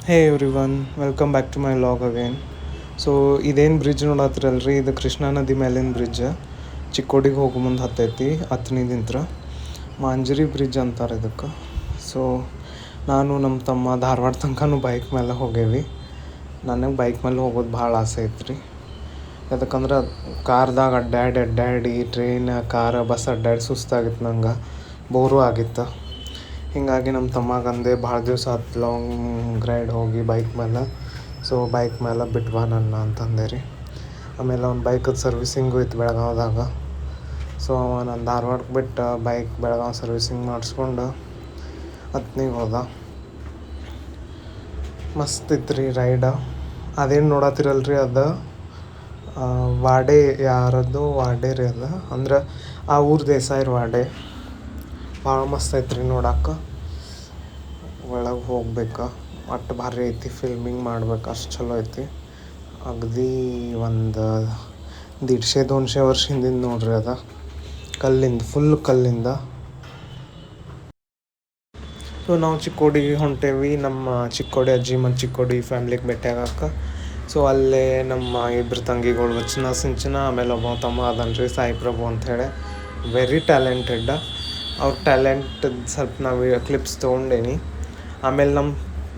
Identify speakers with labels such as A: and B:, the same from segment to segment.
A: Hey everyone welcome back to my vlog again. So ಇದೇನು bridge ನೋಡತ್ತಿರಲ್ರಿ, ಇದು ಕೃಷ್ಣಾ ನದಿ ಮೇಲಿನ ಬ್ರಿಡ್ಜ್. ಚಿಕ್ಕೋಡಿಗೆ ಹೋಗೋ ಮುಂದೆ ಹತ್ತೈತಿ ಹತ್ತನಿದಿಂತ್ರ ಮಾಂಜರಿ ಬ್ರಿಡ್ಜ್ ಅಂತಾರೆ ಇದಕ್ಕೆ. ಸೊ ನಾನು ನಮ್ಮ ತಮ್ಮ ಧಾರವಾಡ ತನಕನೂ ಬೈಕ್ ಮೇಲೆ ಹೋಗೇವಿ. ನನಗೆ ಬೈಕ್ ಮೇಲೆ ಹೋಗೋದು ಭಾಳ ಆಸೆ ಐತ್ರಿ. ಯಾಕಂದ್ರೆ ಕಾರ್ದಾಗ ಅಡ್ಡಾಡಿ ಟ್ರೈನ್ ಕಾರ ಬಸ್ ಅಡ್ಡಾಡಿ ಸುಸ್ತಾಗಿತ್ತು, ನಂಗೆ ಬೋರು ಆಗಿತ್ತು. ಹೀಗಾಗಿ ನಮ್ಮ ತಮ್ಮಗೆ ಅಂದೆ ಭಾಳ ದಿವಸ ಆಯ್ತು ಲಾಂಗ್ ರೈಡ್ ಹೋಗಿ ಬೈಕ್ ಮೇಲೆ. ಸೊ ಬೈಕ್ ಮೇಲೆ ಬಿಟ್ಬಾ ನನ್ನ ಅಂತಂದೆ ರೀ. ಆಮೇಲೆ ಅವ್ನ ಬೈಕದ ಸರ್ವಿಸಿಂಗು ಇತ್ತು ಬೆಳಗಾವ್ದಾಗ. ಸೊ ಅವ ನಾನು ಧಾರವಾಡಕ್ಕೆ ಬಿಟ್ಟು ಬೈಕ್ ಬೆಳಗಾವಿ ಸರ್ವಿಸಿಂಗ್ ಮಾಡಿಸ್ಕೊಂಡು ಹತ್ನಿಗೆ ಹೋದ. ಮಸ್ತ್ ಇತ್ತು ರೀ ರೈಡ. ಅದೇನು ನೋಡತ್ತಿರಲ್ರಿ, ಅದು ವಾಡೆ ಯಾರದ್ದು ವಾಡೆ ರೀ. ಅದು ಅಂದ್ರೆ ಆ ಊರು ದೇಸಾಯಿರ ವಾಡೆ. ಭಾಳ ಮಸ್ತ್ ಐತ್ರಿ ನೋಡಕ್ಕೆ. ಒಳಗೆ ಹೋಗ್ಬೇಕು, ಅಷ್ಟು ಭಾರಿ ಐತಿ. ಫಿಲ್ಮಿಂಗ್ ಮಾಡ್ಬೇಕು, ಅಷ್ಟು ಚಲೋ ಐತಿ. ಅಗದಿ ಒಂದು 150-200 ವರ್ಷ ಹಿಂದಿಂದ ನೋಡ್ರಿ. ಅದು ಕಲ್ಲಿಂದ, ಫುಲ್ ಕಲ್ಲಿಂದ. ಸೊ ನಾವು ಚಿಕ್ಕೋಡಿಗೆ ಹೊಂಟೇವಿ, ನಮ್ಮ ಚಿಕ್ಕೋಡಿ ಅಜ್ಜಿ ಮತ್ತು ಚಿಕ್ಕೋಡಿ ಫ್ಯಾಮ್ಲಿಗೆ ಭೇಟಿಯಾಗಕ್ಕೆ. ಸೊ ಅಲ್ಲೇ ನಮ್ಮ ಇಬ್ಬರು ತಂಗಿಗಳು ವಚನ ಸಿಂಚನ, ಆಮೇಲೆ ಒಬ್ಬ ತಮ್ಮ ಅದನ್ರಿ ಸಾಯಿ ಪ್ರಭು ಅಂಥೇಳಿ, ವೆರಿ ಟ್ಯಾಲೆಂಟೆಡ್. ಅವ್ರ ಟ್ಯಾಲೆಂಟ್ ಸ್ವಲ್ಪ ನಾವು ಕ್ಲಿಪ್ಸ್ ತೊಗೊಂಡೇನಿ. ಆಮೇಲೆ ನಮ್ಮ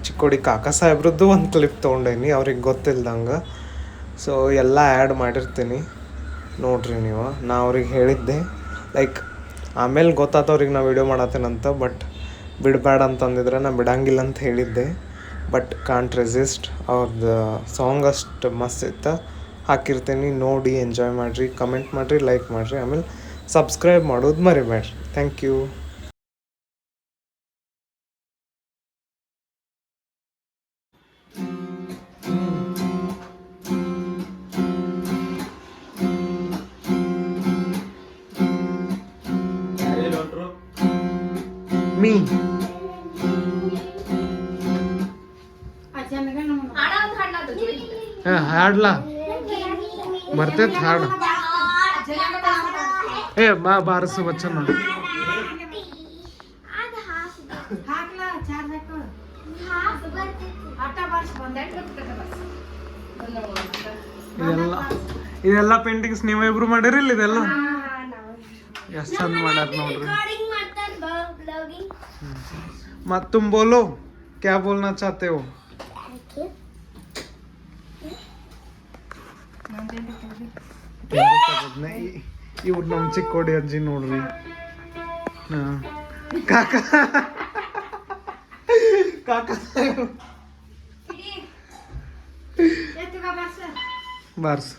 A: ಚಿಕ್ಕೋಡಿ ಕಾಕಾ ಸಾಹೇಬ್ರದ್ದು ಒಂದು ಕ್ಲಿಪ್ ತೊಗೊಂಡೇನಿ, ಅವ್ರಿಗೆ ಗೊತ್ತಿಲ್ದಂಗೆ. ಸೊ ಎಲ್ಲ ಆ್ಯಡ್ ಮಾಡಿರ್ತೀನಿ, ನೋಡಿರಿ ನೀವು. ನಾ ಅವ್ರಿಗೆ ಹೇಳಿದ್ದೆ, ಲೈಕ್ ಆಮೇಲೆ ಗೊತ್ತಾಯ್ತು ಅವ್ರಿಗೆ ನಾ ವೀಡಿಯೋ ಮಾಡತ್ತೇನಂತ. ಬಟ್ ಬಿಡಬೇಡ ಅಂತಂದಿದ್ರೆ ನಾ ಬಿಡಂಗಿಲ್ಲ ಅಂತ ಹೇಳಿದ್ದೆ. But can't resist. ಅವ್ರದ್ದು ಸಾಂಗ್ ಅಷ್ಟು ಮಸ್ತ್ ಇತ್ತು, ಹಾಕಿರ್ತೀನಿ. ನೋಡಿ ಎಂಜಾಯ್ ಮಾಡಿರಿ, ಕಮೆಂಟ್ ಮಾಡಿರಿ, ಲೈಕ್ ಮಾಡಿರಿ, ಆಮೇಲೆ ಸಬ್ಸ್ಕ್ರೈಬ್ ಮಾಡೋದು ಮರಿಬೇಡ್ರಿ. Thank you. ಮೀ ಹಾಡ್ಲಾ ಬರ್ತೈತೆ ಹಾಡು. ಬಾರಸು ಬಚ್ಚನ. ಇದೆಲ್ಲ ಪೇಂಟಿಂಗ್ಸ್ ನೀವು ಇಬ್ರು ಮಾಡಿರಿಲ್ಲ? ಇದೆಲ್ಲ ಎಷ್ಟು ಚಂದ ಮಾಡ್ಯಾರ ನೋಡ್ರಿ. मत तुम बोलो, क्या बोलना चाहते हो? ಇವ್ರು ನಮ್ಮ ಚಿಕ್ಕೋಡಿ ಅಜ್ಜಿ ನೋಡ್ರಿ. ಕಾಕ ಬಾರ್ಸ್.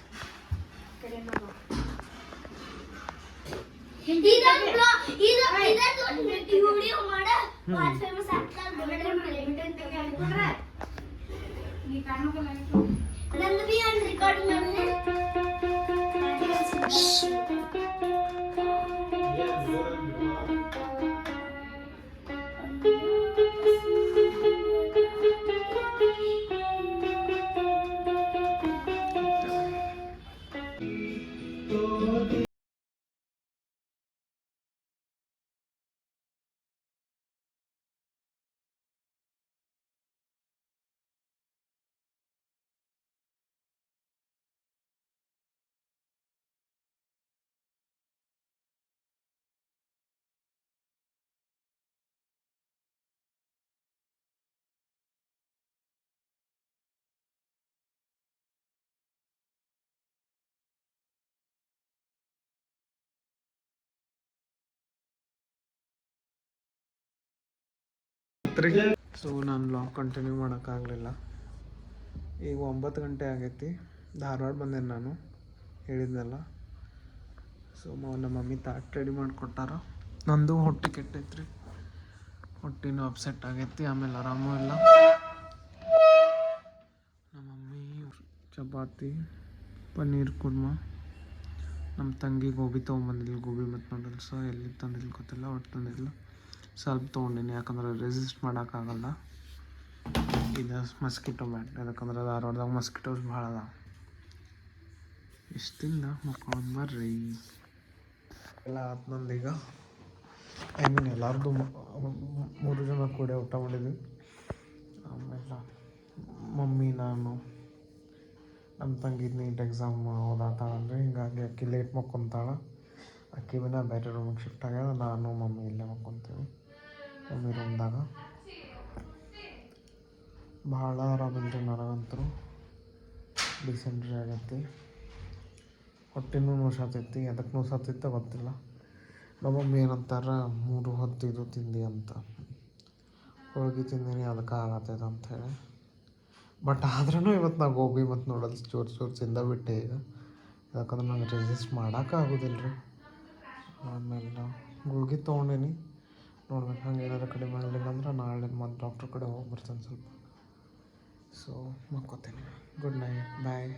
A: ಸೊ ನಾನು ಲಾಗ್ ಕಂಟಿನ್ಯೂ ಮಾಡೋಕ್ಕಾಗಲಿಲ್ಲ. ಈಗ 9 ಗಂಟೆ ಆಗೈತಿ. ಧಾರವಾಡ ಬಂದೇನೆ ನಾನು, ಹೇಳಿದ್ನಲ್ಲ. ಸೊ ನಮ್ಮ ಮಮ್ಮಿ ತಾಟ್ ರೆಡಿ ಮಾಡಿಕೊಟ್ಟಾರ. ನಂದು ಹೊಟ್ಟೆ ಕೆಟ್ಟೈತ್ರಿ, ಹೊಟ್ಟೆನೂ ಅಪ್ಸೆಟ್ ಆಗೈತಿ. ಆಮೇಲೆ ಆರಾಮೂ ಇಲ್ಲ. ನಮ್ಮ ಮಮ್ಮಿ ಚಪಾತಿ, ಪನ್ನೀರ್ ಕುರ್ಮಾ. ನಮ್ಮ ತಂಗಿ ಗೋಬಿ ತೊಗೊಂಬಂದಿಲ್ಲ, ಗೋಬಿ ಮತ್ತು ನೂಡಲ್ಸ್ ಎಲ್ಲಿ ತಂದಿಲ್ಲ ಗೊತ್ತಿಲ್ಲ, ಒಟ್ಟು ತಂದಿಲ್ಲ. ಸ್ವಲ್ಪ ತೊಗೊಂಡಿನಿ, ಯಾಕಂದ್ರೆ ರೆಸಿಸ್ಟ್ ಮಾಡೋಕ್ಕಾಗಲ್ಲ. ಇದು ಮಸ್ಕಿಟೋ ಬ್ಯಾಟ್, ಯಾಕಂದ್ರೆ ಧಾರವಾಡದಾಗ ಮಸ್ಕಿಟೋಸ್ ಭಾಳ ಅದ. ಇಷ್ಟಿಂದ ಮಕ್ಕೊಂಡು ಬರ್ರಿ. ಎಲ್ಲ ಆತು ನಂದೀಗ. ಐ ಮೀನ್ ಎಲ್ಲರದು 3 ಜನ ಕೂಡ ಊಟ ಮಾಡಿದ್ವಿ. ಆಮೇಲೆ ನಮ್ಮ ತಂಗಿ ನೀಟ್ ಎಕ್ಸಾಮ್ ಓದಾತಾಳಂದ್ರೆ ಹಿಂಗಾಗಿ ಅಕ್ಕಿ ಲೇಟ್ ಮಕ್ಕೊಂತಾಳ. ಅಕ್ಕಿ ಬಿನ ಬೇರೆ ರೂಮಿಗೆ ಶಿಫ್ಟ್ ಆಗ್ಯಾಳ. ನಾನು ಮಮ್ಮಿ ಇಲ್ಲೇ ಮಕ್ಕೊತೀವಿ ಮಮ್ಮಿ ರೂಮ್ದಾಗ. ಭಾಳ ಆರಾಮಿಲ್ರಿ ನನಗಂತೂ. ಡಿಸೆಂಟ್ರಿ ಆಗೈತಿ, ಹೊಟ್ಟೆನೂ ನೋಸಾತೈತಿ. ಅದಕ್ಕೆ ನೋಸಾತೈತೆ ಗೊತ್ತಿಲ್ಲ. ನಮ್ಮ ಮಮ್ಮಿ ಏನಂತಾರೆ 3 ಹೊತ್ತು ಇದು ತಿಂದು ಅಂತ, ಹೋಳ್ಗೆ ತಿಂದೀನಿ ಅದಕ್ಕೆ ಆಗತ್ತೈತೆ ಅಂಥೇಳಿ. ಬಟ್ ಆದ್ರೂ ಇವತ್ತು ನಾ ಗೋಬಿ ಮತ್ತು ನೂಡಲ್ಸ್ ಚೂರು ತಿಂದಬಿಟ್ಟೆ ಈಗ. ಯಾಕಂದ್ರೆ ನಂಗೆ ರೆಸಿಸ್ಟ್ ಮಾಡೋಕ್ಕಾಗೋದಿಲ್ಲ ರೀ. ಆಮೇಲೆ ಗುಳ್ಗೆ ತೊಗೊಂಡೀನಿ, ನೋಡ್ಬೇಕು ಹಂಗೆ ಏನಾರು ಕಡಿಮೆ ಆಗಲಿಲ್ಲ ಅಂದ್ರೆ ನಾಳೆ ಮತ್ತು ಡಾಕ್ಟ್ರ್ ಕಡೆ ಹೋಗಿ ಬರ್ತೇನೆ ಸ್ವಲ್ಪ. ಸೊ ಮಕ್ಕೋತೀನಿ. ಗುಡ್ ನೈಟ್, ಬಾಯ್.